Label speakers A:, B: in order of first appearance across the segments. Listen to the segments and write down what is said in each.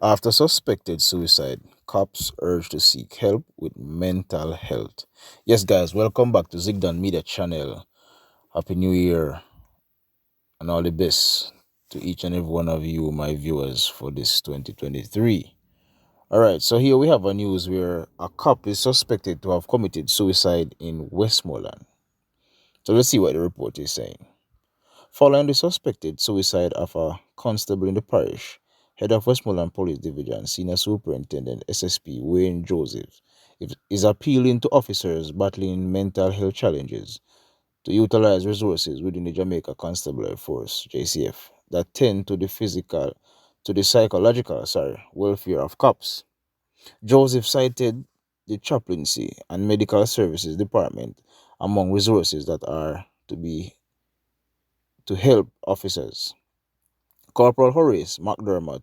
A: After suspected suicide, cops urge to seek help with mental health. Yes, guys, welcome back to Zigdan Media Channel. Happy New Year and all the best to each and every one of you, my viewers, for this 2023. All right, so here we have a news where a cop is suspected to have committed suicide in Westmoreland. So let's see what the report is saying. Following the suspected suicide of a constable in the parish, head of Westmoreland Police Division, Senior Superintendent SSP Wayne Joseph, is appealing to officers battling mental health challenges to utilize resources within the Jamaica Constabulary Force (JCF) that tend to the psychological, welfare of cops. Joseph cited the chaplaincy and medical services department among resources that are to help officers. Corporal Horace McDermott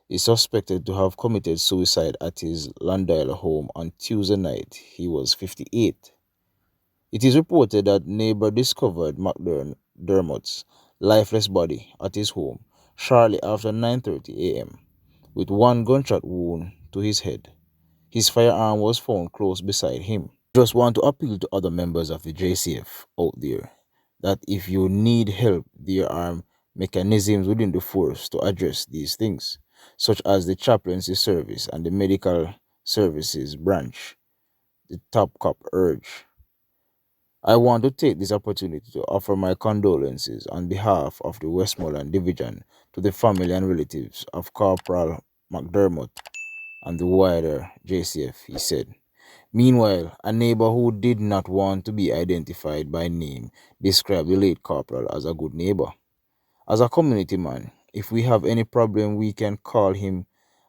A: is suspected to have committed suicide at his Landale home on Tuesday night. He was 58. It is reported that neighbor discovered McDermott's lifeless body at his home shortly after 9:30 a.m. with one gunshot wound to his head. His firearm was found close beside him. Just want to appeal to other members of the JCF out there that if you need help, there are mechanisms within the force to address these things, such as the chaplaincy service and the medical services branch. The top cop urge. I want to take this opportunity to offer my condolences on behalf of the Westmoreland Division to the family and relatives of Corporal McDermott and the wider JCF, he said. Meanwhile, a neighbor who did not want to be identified by name described the late corporal as a good neighbor. As a community man, if we have any problem, we can call him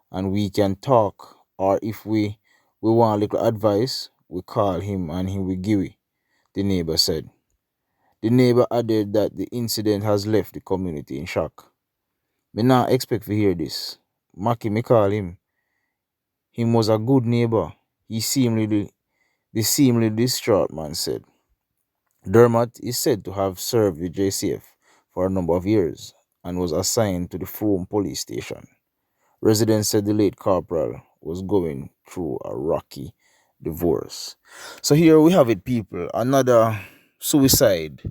A: and we can talk. Or if we want a little advice, we call him and he will give it, the neighbor said. The neighbor added that the incident has left the community in shock. Me not expect to hear this. Maki, me call him. Him was a good neighbor. The seemingly distraught man said. Dermot is said to have served with JCF for a number of years and was assigned to the Frome police station. Residents said the late corporal was going through a rocky divorce. So here we have it, people. Another suicide.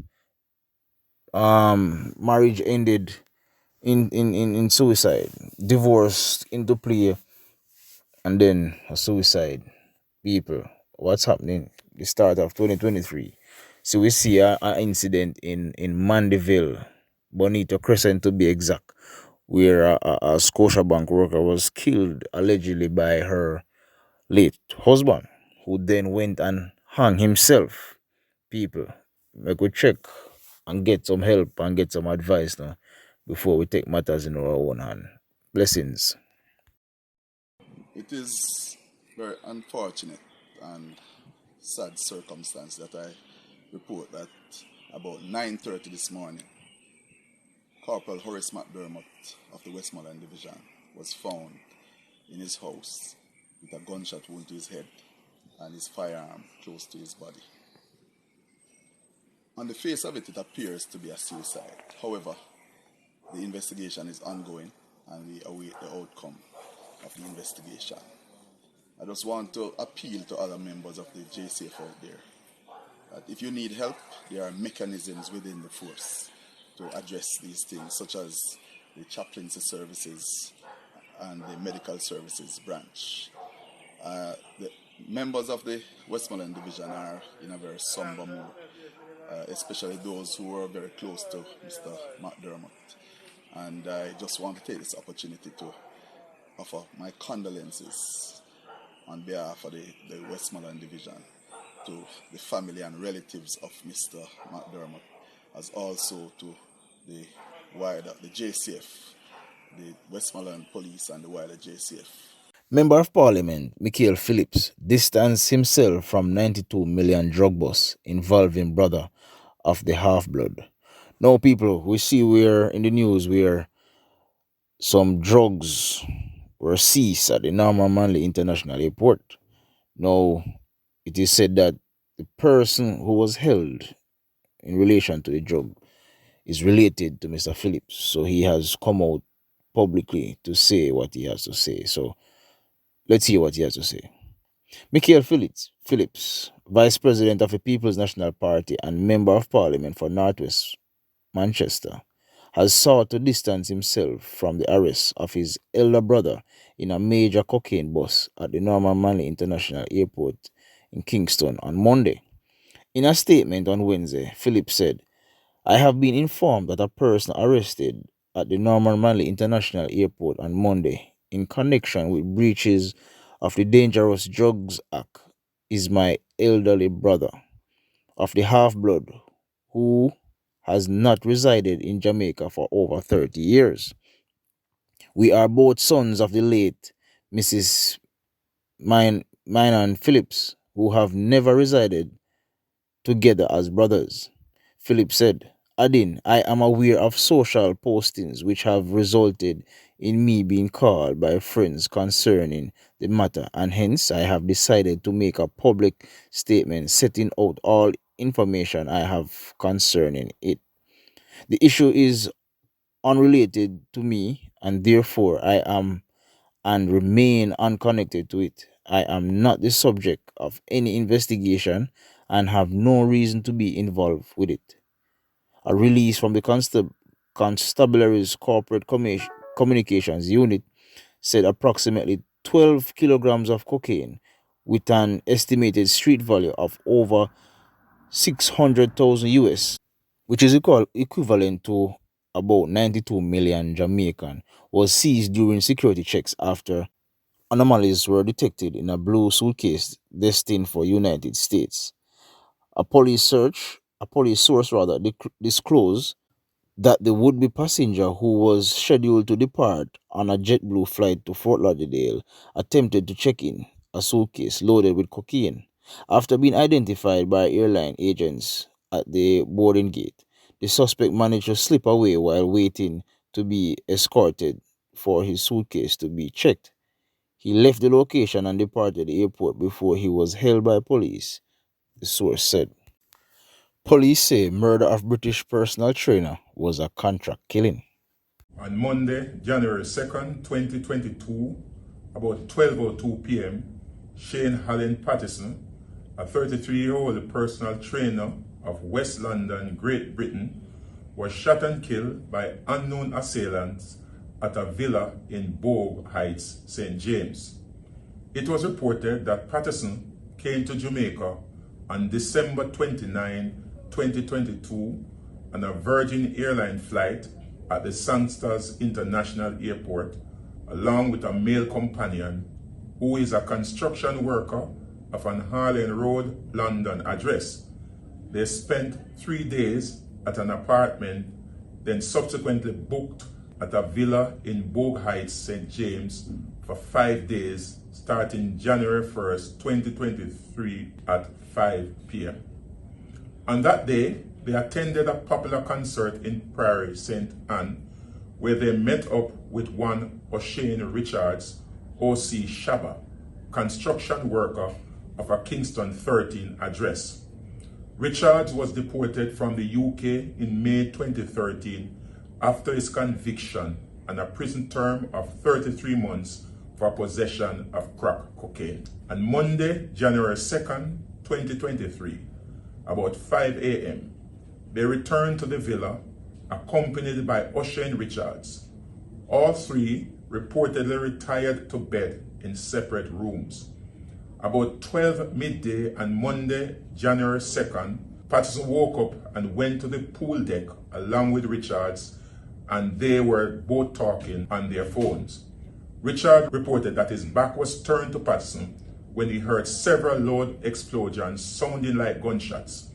A: Marriage ended in suicide. Divorce into play and then a suicide. People, what's happening? The start of 2023. So we see an incident in Mandeville, Bonito Crescent to be exact, where a Scotiabank worker was killed allegedly by her late husband, who then went and hung himself. People, make we check and get some help and get some advice now before we take matters in our own hand. Blessings.
B: It is very unfortunate and sad circumstance that I report that about 9:30 this morning, Corporal Horace McDermott of the Westmoreland Division was found in his house with a gunshot wound to his head and his firearm close to his body. On the face of it, it appears to be a suicide. However, the investigation is ongoing and we await the outcome of the investigation. I just want to appeal to other members of the JCF out there that if you need help, there are mechanisms within the force to address these things, such as the chaplaincy services and the medical services branch. The members of the Westmoreland Division are in a very somber mood, especially those who were very close to Mr. McDermott. And I just want to take this opportunity to offer my condolences on behalf of the Westmoreland Division to the family and relatives of Mr. McDermott, as also to the wider, the JCF, the Westmoreland Police and the wider JCF.
A: Member of Parliament Michael Phillips distanced himself from 92 million drug bust involving brother of the half-blood. Now, people, we see where in the news where some drugs were seized at the Norman Manley International Airport. Now, it is said that the person who was held in relation to the drug is related to Mr. Phillips. So he has come out publicly to say what he has to say. So let's hear what he has to say. Michael Phillips, Vice President of the People's National Party and Member of Parliament for Northwest Manchester, has sought to distance himself from the arrest of his elder brother in a major cocaine bust at the Norman Manley International Airport in Kingston on Monday. In a statement on Wednesday, Phillips said, I have been informed that a person arrested at the Norman Manley International Airport on Monday in connection with breaches of the Dangerous Drugs Act is my elderly brother of the half-blood who has not resided in Jamaica for over 30 years. We are both sons of the late Mrs. Minan Phillips, who have never resided together as brothers. Phillips said, adding, I am aware of social postings which have resulted in me being called by friends concerning the matter, and hence I have decided to make a public statement setting out all information I have concerning it. The issue is unrelated to me, and therefore I am and remain unconnected to it. I am not the subject of any investigation and have no reason to be involved with it. A release from the Constabulary's Corporate Communications Unit said approximately 12 kilograms of cocaine with an estimated street value of over 600,000 US, which is equivalent to about 92 million Jamaican, was seized during security checks after anomalies were detected in a blue suitcase destined for United States. A police source rather, disclosed that the would-be passenger who was scheduled to depart on a JetBlue flight to Fort Lauderdale attempted to check in a suitcase loaded with cocaine. After being identified by airline agents at the boarding gate, the suspect managed to slip away while waiting to be escorted for his suitcase to be checked. He left the location and departed the airport before he was held by police, the source said. Police say murder of British personal trainer was a contract killing.
C: On Monday, January 2nd, 2022, about 12:02 p.m., Shane Hallen Patterson, a 33-year-old personal trainer of West London, Great Britain, was shot and killed by unknown assailants at a villa in Bogue Heights, St. James. It was reported that Patterson came to Jamaica on December 29, 2022, on a Virgin Airlines flight at the Sangsters International Airport, along with a male companion who is a construction worker of an Harlem Road, London address. They spent 3 days at an apartment, then subsequently booked at a villa in Bogue Heights, St. James for 5 days starting January 1st, 2023 at 5 p.m. On that day, they attended a popular concert in Prairie St. Anne, where they met up with one O'Shane Richards, O.C. Shaba, construction worker of a Kingston 13 address. Richards was deported from the UK in May 2013 after his conviction and a prison term of 33 months for possession of crack cocaine. On Monday, January 2nd, 2023, about 5 a.m., they returned to the villa accompanied by O'Shane Richards. All three reportedly retired to bed in separate rooms. About 12 midday on Monday, January 2nd, Patterson woke up and went to the pool deck along with Richards, and they were both talking on their phones. Richard reported that his back was turned to Patterson when he heard several loud explosions sounding like gunshots.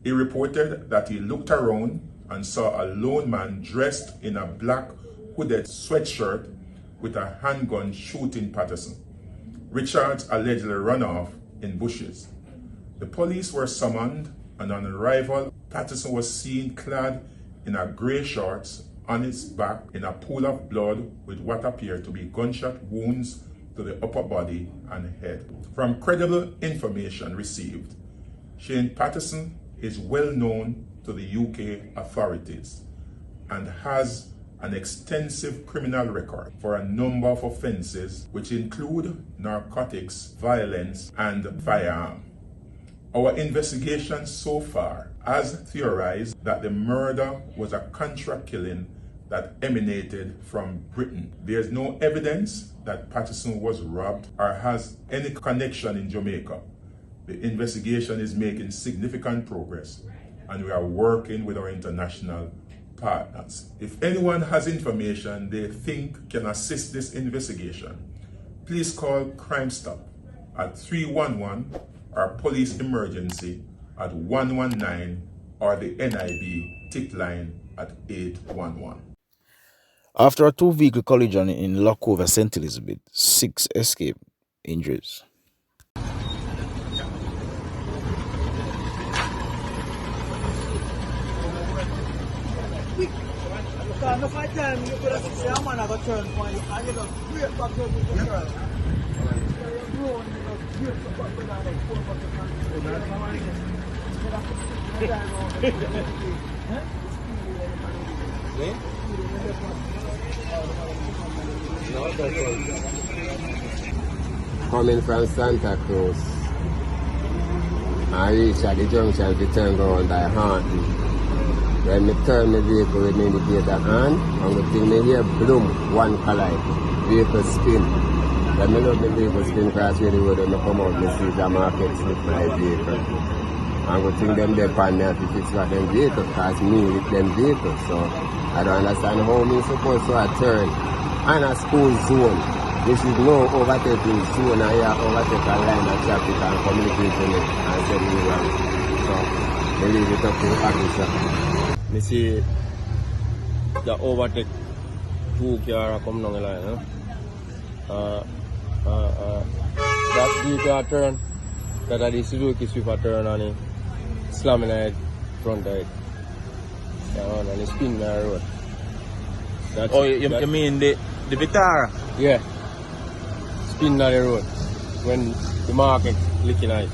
C: He reported that he looked around and saw a lone man dressed in a black hooded sweatshirt with a handgun shooting Patterson. Richards allegedly ran off in bushes. The police were summoned, and on arrival, Patterson was seen clad in a grey shorts on his back in a pool of blood with what appeared to be gunshot wounds to the upper body and head. From credible information received, Shane Patterson is well known to the UK authorities and has an extensive criminal record for a number of offenses, which include narcotics, violence, and firearm. Our investigation so far has theorized that the murder was a contract killing that emanated from Britain. There's no evidence that Patterson was robbed or has any connection in Jamaica. The investigation is making significant progress, and we are working with our international partners. If anyone has information they think can assist this investigation, please call Crime Stop at 311 or Police Emergency at 119 or the NIB tip line at 811.
A: After a two-vehicle collision in Lockover, St. Elizabeth, 6 escaped injuries.
D: Coming from Santa Cruz, I reached at the junction to turn around by Haunton. When I turn the vehicle with the indicator on, and the thing me hear bloom, one collide, vehicle spin. When I look the vehicle spin across the road and I come out, I see the market slip my vehicle. And we think them there on me to fix what them vehicle, because me with them vehicles. So I don't understand how me supposed to turn on a school zone. This is no overtaking zone, and here overtake a line of traffic and communicate with it and send me wrong. So they leave it up to the officer.
E: Me see the overtake 2 car come down the line. That vehicle turn, that the Suzuki Swift turn and it slamming at front of it. And it spin the road. That's
A: You mean the Vitara?
E: Yeah. Spin down the road when the market looking at it.